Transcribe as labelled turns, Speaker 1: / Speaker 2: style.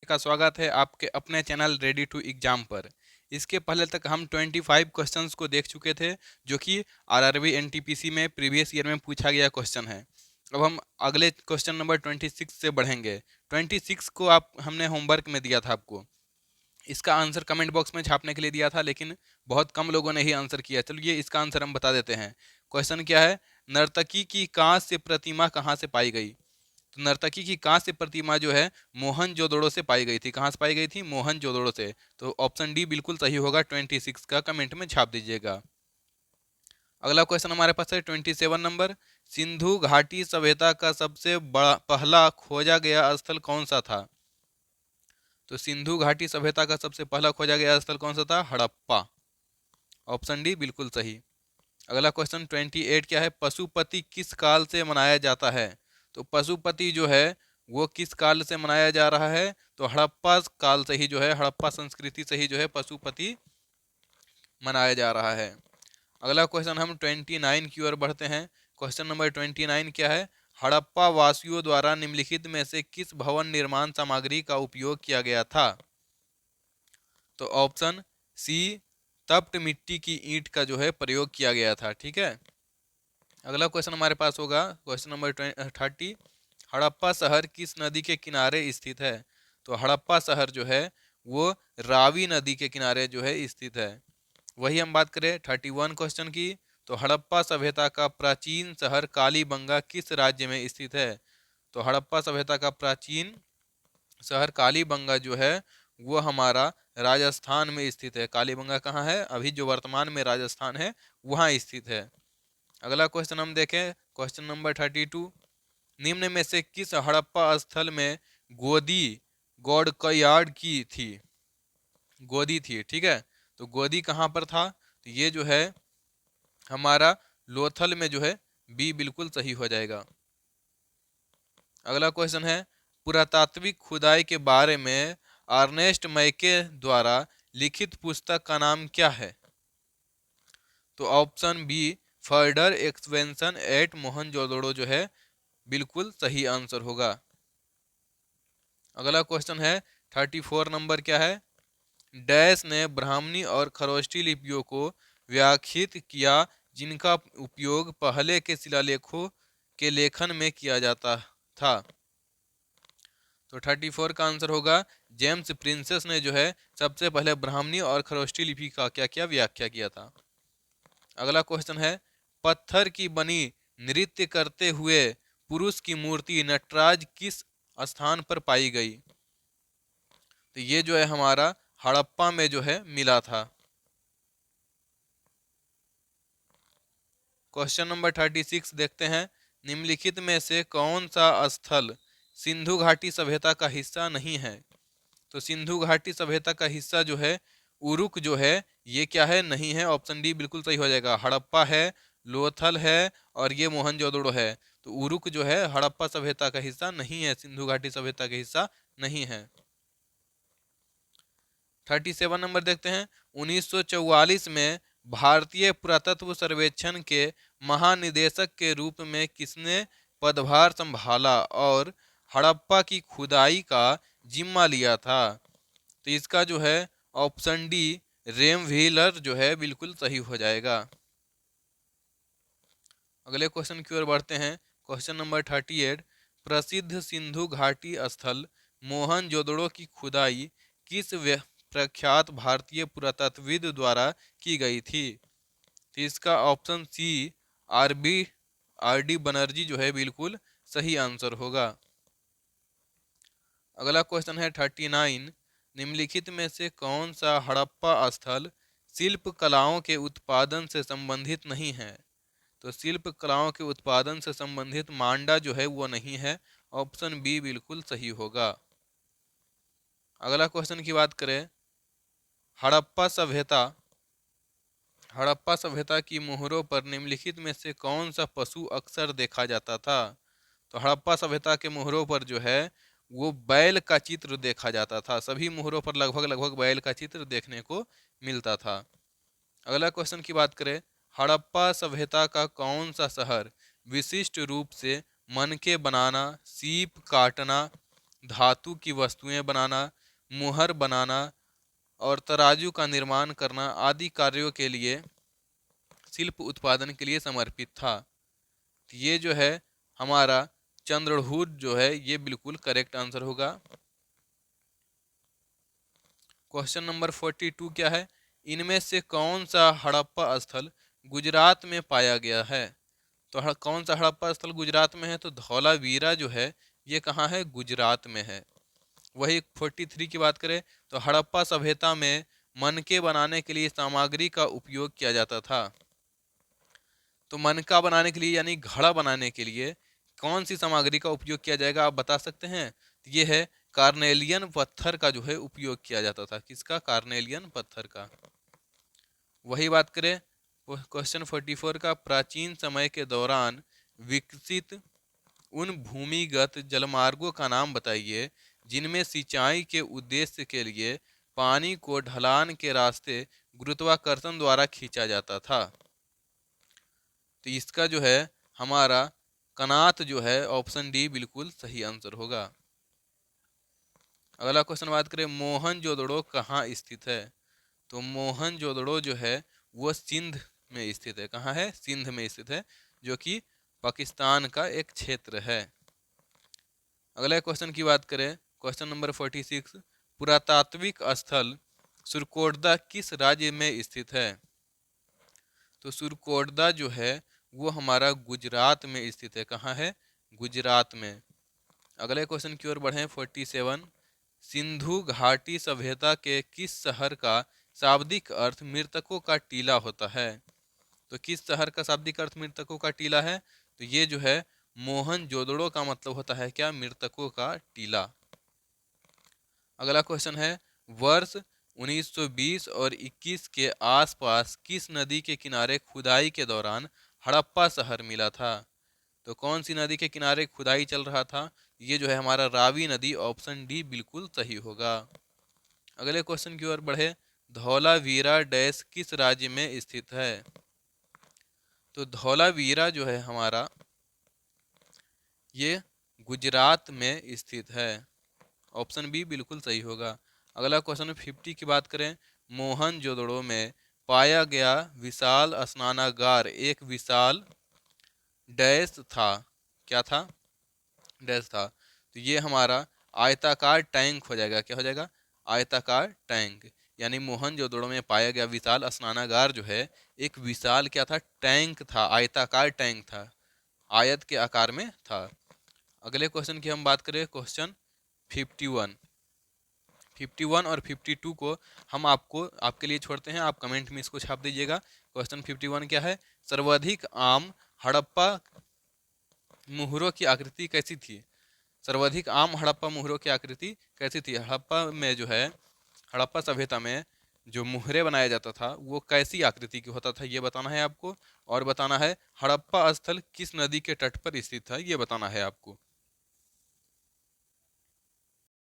Speaker 1: का स्वागत है आपके अपने चैनल रेडी टू एग्जाम पर। इसके पहले तक हम 25 क्वेश्चंस को देख चुके थे, जो कि आरआरबी एनटीपीसी में प्रीवियस ईयर में पूछा गया क्वेश्चन है। अब हम अगले क्वेश्चन नंबर 26 से बढ़ेंगे। 26 को आप हमने होमवर्क में दिया था आपको। इसका आंसर कमेंट बॉक्स में छापने के लिए दिया था, लेकिन बहुत कम लोगों ने ही आंसर किया। चलिए इसका आंसर हम बता देते हैं। क्वेश्चन क्या है, नर्तकी की कांस्य प्रतिमा कहाँ से पाई गई? तो नर्तकी की कांस्य प्रतिमा जो है मोहनजोदड़ो से पाई गई थी। कहाँ से पाई गई थी? मोहनजोदड़ो से। तो ऑप्शन डी बिल्कुल सही होगा। 26 का कमेंट में छाप दीजिएगा। अगला क्वेश्चन हमारे पास है 27 नंबर। सिंधु घाटी सभ्यता का सबसे बड़ा पहला खोजा गया स्थल कौन सा था? तो सिंधु घाटी सभ्यता का सबसे पहला खोजा गया स्थल कौन सा था? हड़प्पा। ऑप्शन डी बिल्कुल सही। अगला क्वेश्चन 28 क्या है, पशुपति किस काल से मनाया जाता है? तो पशुपति जो है वो किस काल से मनाया जा रहा है? तो हड़प्पा काल से ही जो है, हड़प्पा संस्कृति से ही जो है पशुपति मनाया जा रहा है। अगला क्वेश्चन हम 29 की ओर बढ़ते हैं। क्वेश्चन नंबर 29 क्या है, हड़प्पा वासियों द्वारा निम्नलिखित में से किस भवन निर्माण सामग्री का उपयोग किया गया था? तो ऑप्शन सी तप्त मिट्टी की ईंट का जो है प्रयोग किया गया था। ठीक है। अगला क्वेश्चन हमारे पास होगा क्वेश्चन नंबर 30। हड़प्पा शहर किस नदी के किनारे स्थित है? तो हड़प्पा शहर जो है वो रावी नदी के किनारे जो है स्थित है। वही हम बात करें 31 क्वेश्चन की, तो हड़प्पा सभ्यता का प्राचीन शहर कालीबंगा किस राज्य में स्थित है? तो हड़प्पा सभ्यता का प्राचीन शहर कालीबंगा जो है वो हमारा राजस्थान में स्थित है। कालीबंगा कहाँ है? अभी जो वर्तमान में राजस्थान है वहाँ स्थित है। अगला क्वेश्चन हम देखें क्वेश्चन नंबर 32। निम्न में से किस हड़प्पा स्थल में गोदी गौड़कयार्ड की थी? गोदी थी। ठीक है। तो गोदी कहाँ पर था? तो ये जो है हमारा लोथल में जो है बी बिल्कुल सही हो जाएगा। अगला क्वेश्चन है, पुरातात्विक खुदाई के बारे में अर्नेस्ट मैके द्वारा लिखित पुस्तक का नाम क्या है? तो option B further expansion at Mohenjodaro जो है बिल्कुल सही आंसर होगा। अगला क्वेश्चन है 34 नंबर क्या है, डैश ने ब्राह्मणी और खरोष्टी लिपियों को व्याख्यायित किया जिनका उपयोग पहले के शिलालेखों के लेखन में किया जाता था? तो 34 का आंसर होगा जेम्स प्रिंसेस ने जो है सबसे पहले ब्राह्मणी और खरोष्टी लिपि का क्या क्या व्याख्या किया था। अगला क्वेश्चन है, पत्थर की बनी नृत्य करते हुए पुरुष की मूर्ति नटराज किस स्थान पर पाई गई? तो ये जो है हमारा हड़प्पा में जो है मिला था। क्वेश्चन नंबर 36 देखते हैं। निम्नलिखित में से कौन सा स्थल सिंधु घाटी सभ्यता का हिस्सा नहीं है? तो सिंधु घाटी सभ्यता का हिस्सा जो है उरुक जो है ये क्या है? नहीं है। ऑप्शन डी बिल्कुल सही हो जाएगा। हड़प्पा है, लोथल है और ये मोहनजोदड़ो है। तो उरुक जो है हड़प्पा सभ्यता का हिस्सा नहीं है, सिंधु घाटी सभ्यता का हिस्सा नहीं है। 37 नंबर देखते हैं। 1944 में भारतीय पुरातत्व सर्वेक्षण के महानिदेशक के रूप में किसने पदभार संभाला और हड़प्पा की खुदाई का जिम्मा लिया था? तो इसका जो है ऑप्शन डी रेम व्हीलर जो है बिल्कुल सही हो जाएगा। अगले क्वेश्चन की ओर बढ़ते हैं। Question number 38। प्रसिद्ध सिंधु घाटी स्थल मोहनजोदड़ो की खुदाई किस प्रख्यात भारतीय पुरातत्वविद द्वारा की गई थी? तो इसका option C R D Banerjee जो है बिल्कुल सही आंसर होगा। अगला क्वेश्चन है 39। निम्नलिखित में से कौन सा हड़प्पा स्थल शिल्प कलाओं के उत्पादन से संबंधित नहीं है? तो शिल्प कलाओं के उत्पादन से संबंधित मांडा जो है वो नहीं है। ऑप्शन बी बिल्कुल सही होगा। अगला क्वेश्चन की बात करें, हड़प्पा सभ्यता हड़प्पा सभ्यता की मोहरों पर निम्नलिखित में से कौन सा पशु अक्सर देखा जाता था? तो हड़प्पा सभ्यता के मोहरों पर जो है वो बैल का चित्र देखा जाता था। सभी मोहरों पर लगभग लगभग बैल का चित्र देखने को मिलता था। अगला क्वेश्चन की बात करें, हड़प्पा सभ्यता का कौन सा शहर विशिष्ट रूप से मनके बनाना, सीप काटना धातु की वस्तुएं बनाना, मुहर बनाना और तराजू का निर्माण करना आदि कार्यों के लिए शिल्प उत्पादन के लिए समर्पित था। तो ये जो है हमारा चंद्रहूड जो है ये बिल्कुल करेक्ट आंसर होगा। क्वेश्चन नंबर 42 क्या है? इनमें से कौन सा हड़प्पा स्थल गुजरात में पाया गया है? तो कौन सा हड़प्पा स्थल गुजरात में है? तो धौलावीरा जो है ये कहाँ है? गुजरात में है। वही 43 की बात करें तो हड़प्पा सभ्यता में मनके बनाने के लिए सामग्री का उपयोग किया जाता था। तो मनका बनाने के लिए यानी घड़ा बनाने के लिए कौन सी सामग्री का उपयोग किया जाएगा, आप बता सकते हैं? तो ये है कार्नेलियन पत्थर का जो है उपयोग किया जाता था। किसका? कार्नेलियन पत्थर का। वही बात करें क्वेश्चन 44 का, प्राचीन समय के दौरान विकसित उन भूमिगत जलमार्गों का नाम बताइए जिनमें सिंचाई के उद्देश्य के लिए पानी को ढलान के रास्ते गुरुत्वाकर्षण द्वारा खींचा जाता था। तो इसका जो है हमारा कनात जो है ऑप्शन डी बिल्कुल सही आंसर होगा। अगला क्वेश्चन बात करें मोहनजोदड़ो कहाँ स्थित है? तो मोहनजोदड़ो जो है वो सिंध में स्थित है। कहाँ है? सिंध में स्थित है, जो कि पाकिस्तान का एक क्षेत्र है। अगले क्वेश्चन की बात करें क्वेश्चन नंबर 46, पुरातात्विक स्थल सुरकोटदा किस राज्य में स्थित है? तो सुरकोटदा जो है वो हमारा गुजरात में स्थित है। कहाँ है? गुजरात में। अगले क्वेश्चन की ओर बढ़ें 47, सिंधु घाटी सभ्यता के किस शहर का शाब्दिक अर्थ मृतकों का टीला होता है? तो किस शहर का शाब्दिक अर्थ मृतकों का टीला है? तो ये जो है मोहनजोदड़ो का मतलब होता है क्या? मृतकों का टीला। अगला क्वेश्चन है वर्ष 1920 और 21 के आसपास किस नदी के किनारे खुदाई के दौरान हड़प्पा शहर मिला था? तो कौन सी नदी के किनारे खुदाई चल रहा था? ये जो है हमारा रावी नदी, ऑप्शन डी बिल्कुल सही होगा। अगले क्वेश्चन की ओर बढ़े, धौलावीरा डैश किस राज्य में स्थित है? तो धौलावीरा जो है हमारा ये गुजरात में स्थित है। ऑप्शन बी बिल्कुल सही होगा। अगला क्वेश्चन 50 की बात करें, मोहनजोदड़ो में पाया गया विशाल स्नानागार एक विशाल डैश था। क्या था? डैश था। तो ये हमारा आयताकार टैंक हो जाएगा। क्या हो जाएगा? आयताकार टैंक। यानी मोहनजोदड़ो में पाया गया विशाल स्नानागार जो है एक विशाल क्या था? टैंक था, आयताकार टैंक था, आयत के आकार में था। अगले क्वेश्चन की हम बात करें क्वेश्चन 51। 51 और 52 को हम आपके लिए छोड़ते हैं, आप कमेंट में इसको छाप दीजिएगा। क्वेश्चन 51 क्या है? सर्वाधिक आम हड़प्पा मुहरों की आकृति कैसी थी? सर्वाधिक आम हड़प्पा मुहरों की आकृति कैसी थी? हड़प्पा में जो है हड़प्पा सभ्यता में जो मुहरे बनाया जाता था वो कैसी आकृति की होता था, ये बताना है आपको। और बताना है हड़प्पा स्थल किस नदी के तट पर स्थित था, ये बताना है आपको।